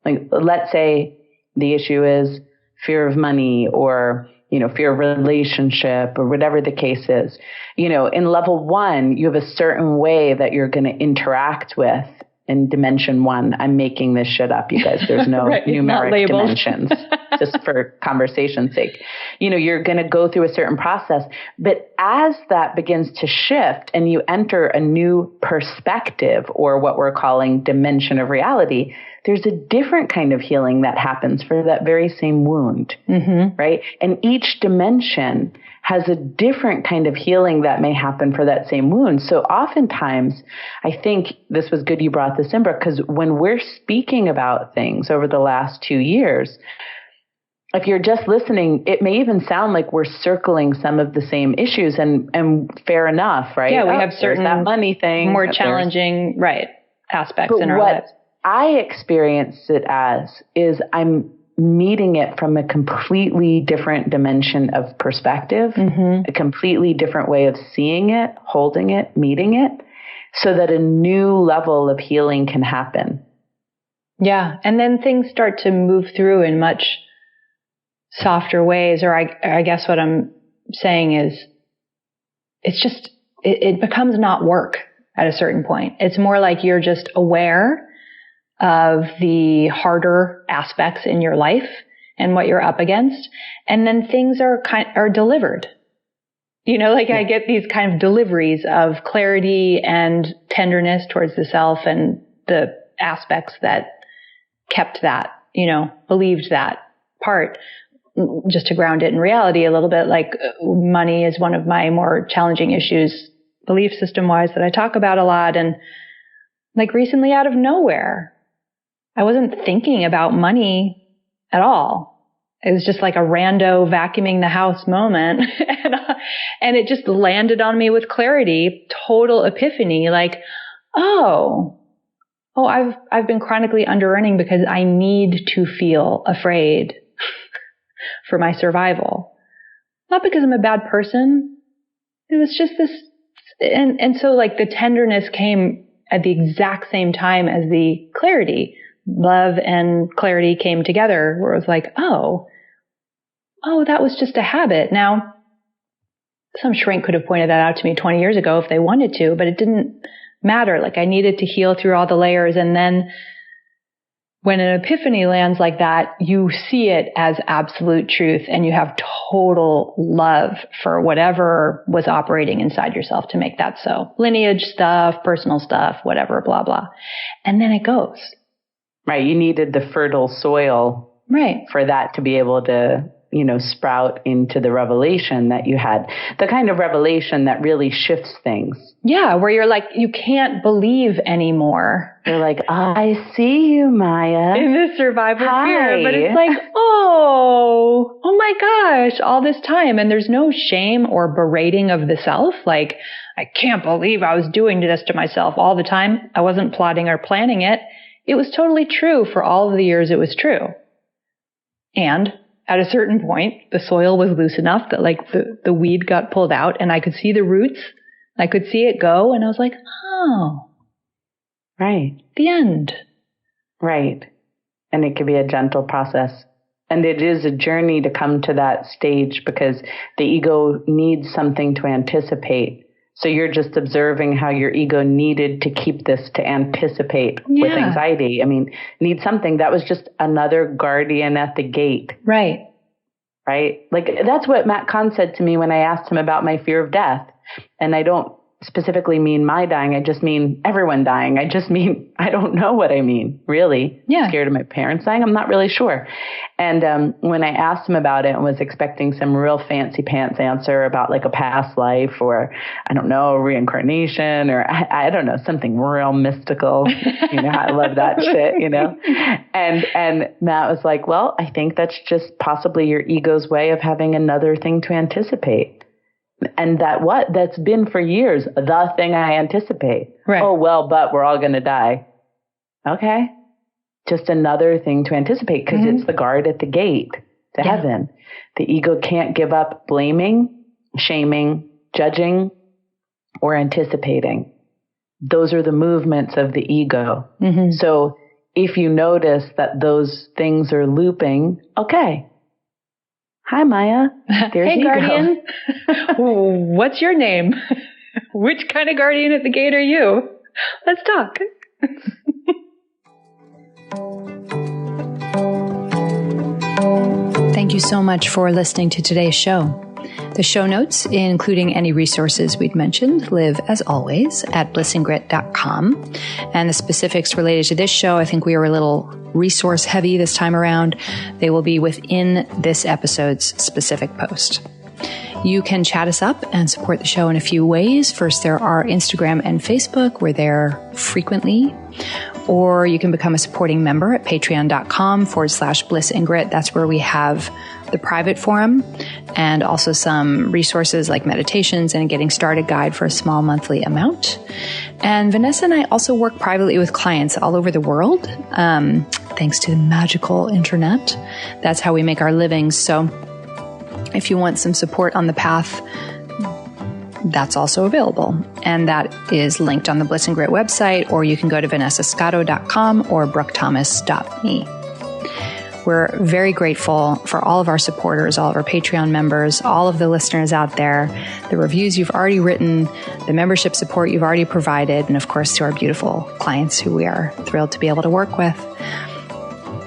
S2: Like, let's say the issue is fear of money, or, fear of relationship, or whatever the case is. In level 1, you have a certain way that you're going to interact with. In dimension 1, I'm making this shit up, you guys. There's no numeric dimensions, just for conversation's sake. You're going to go through a certain process. But as that begins to shift and you enter a new perspective, or what we're calling dimension of reality, there's a different kind of healing that happens for that very same wound, right? And each dimension has a different kind of healing that may happen for that same wound. So oftentimes, I think this was good you brought this in, Brooke, because when we're speaking about things over the last 2 years, if you're just listening, it may even sound like we're circling some of the same issues, and fair enough, right?
S1: Yeah, we have certain
S2: that money thing,
S1: more challenging, aspects in our lives.
S2: I experience it as is I'm meeting it from a completely different dimension of perspective, a completely different way of seeing it, holding it, meeting it, so that a new level of healing can happen.
S1: Yeah. And then things start to move through in much softer ways. Or I guess what I'm saying is it becomes not work at a certain point. It's more like you're just aware of the harder aspects in your life and what you're up against. And then things are delivered. I get these kind of deliveries of clarity and tenderness towards the self and the aspects that kept that, believed that part. Just to ground it in reality a little bit, like money is one of my more challenging issues, belief system wise, that I talk about a lot. And like recently, out of nowhere, I wasn't thinking about money at all. It was just like a rando vacuuming the house moment. And it just landed on me with clarity, total epiphany, like, I've been chronically under-earning because I need to feel afraid for my survival. Not because I'm a bad person. It was just this. And so like the tenderness came at the exact same time as the clarity. Love and clarity came together, where it was like, that was just a habit. Now, some shrink could have pointed that out to me 20 years ago if they wanted to, but it didn't matter. Like I needed to heal through all the layers. And then when an epiphany lands like that, you see it as absolute truth and you have total love for whatever was operating inside yourself to make that so. Lineage stuff, personal stuff, whatever, blah, blah. And then it goes.
S2: Right. You needed the fertile soil.
S1: Right.
S2: For that to be able to, sprout into the revelation that you had. The kind of revelation that really shifts things.
S1: Yeah, where you're like, you can't believe anymore.
S2: You're like, I see you, Maya.
S1: In this survival fear. But it's like, oh my gosh, all this time. And there's no shame or berating of the self. Like, I can't believe I was doing this to myself all the time. I wasn't plotting or planning it. It was totally true for all of the years it was true. And at a certain point, the soil was loose enough that like the weed got pulled out and I could see the roots. I could see it go. And I was like, oh.
S2: Right.
S1: The end.
S2: Right. And it can be a gentle process. And it is a journey to come to that stage because the ego needs something to anticipate. So you're just observing how your ego needed to keep this to anticipate with anxiety. I mean, need something that was just another guardian at the gate.
S1: Right.
S2: Right. Like that's what Matt Kahn said to me when I asked him about my fear of death. And I don't specifically mean my dying. I just mean everyone dying. I just mean, I don't know what I mean, really.
S1: Yeah.
S2: Scared of my parents dying? I'm not really sure. And when I asked him about it and was expecting some real fancy pants answer about like a past life or, I don't know, reincarnation or I don't know, something real mystical. I love that shit, And Matt was like, well, I think that's just possibly your ego's way of having another thing to anticipate. And that's been for years, the thing I anticipate.
S1: Right.
S2: Oh, well, but we're all going to die. Okay. Just another thing to anticipate because it's the guard at the gate to heaven. The ego can't give up blaming, shaming, judging, or anticipating. Those are the movements of the ego. Mm-hmm. So if you notice that those things are looping, okay. Hi, Maya. There's
S1: hey,
S2: ego.
S1: guardian. What's your name? Which kind of guardian at the gate are you? Let's talk. Thank you so much for listening to today's show. The show notes, including any resources we'd mentioned, live, as always, at blissandgrit.com. And the specifics related to this show, I think we were a little resource heavy this time around. They will be within this episode's specific post. You can chat us up and support the show in a few ways. First, there are Instagram and Facebook. We're there frequently. Or you can become a supporting member at patreon.com/blissandgrit. That's where we have the private forum and also some resources like meditations and a getting started guide for a small monthly amount. And Vanessa and I also work privately with clients all over the world, thanks to the magical internet. That's how we make our livings. So if you want some support on the path, that's also available. And that is linked on the Bliss and Grit website, or you can go to vanessascotto.com or brookthomas.me. We're very grateful for all of our supporters, all of our Patreon members, all of the listeners out there, the reviews you've already written, the membership support you've already provided, and of course to our beautiful clients who we are thrilled to be able to work with.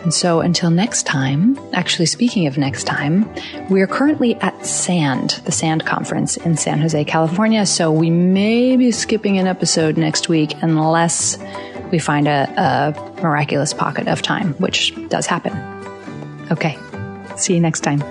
S1: And so until next time, actually speaking of next time, we are currently at SAND, the SAND conference in San Jose, California. So we may be skipping an episode next week unless we find a miraculous pocket of time, which does happen. Okay. See you next time.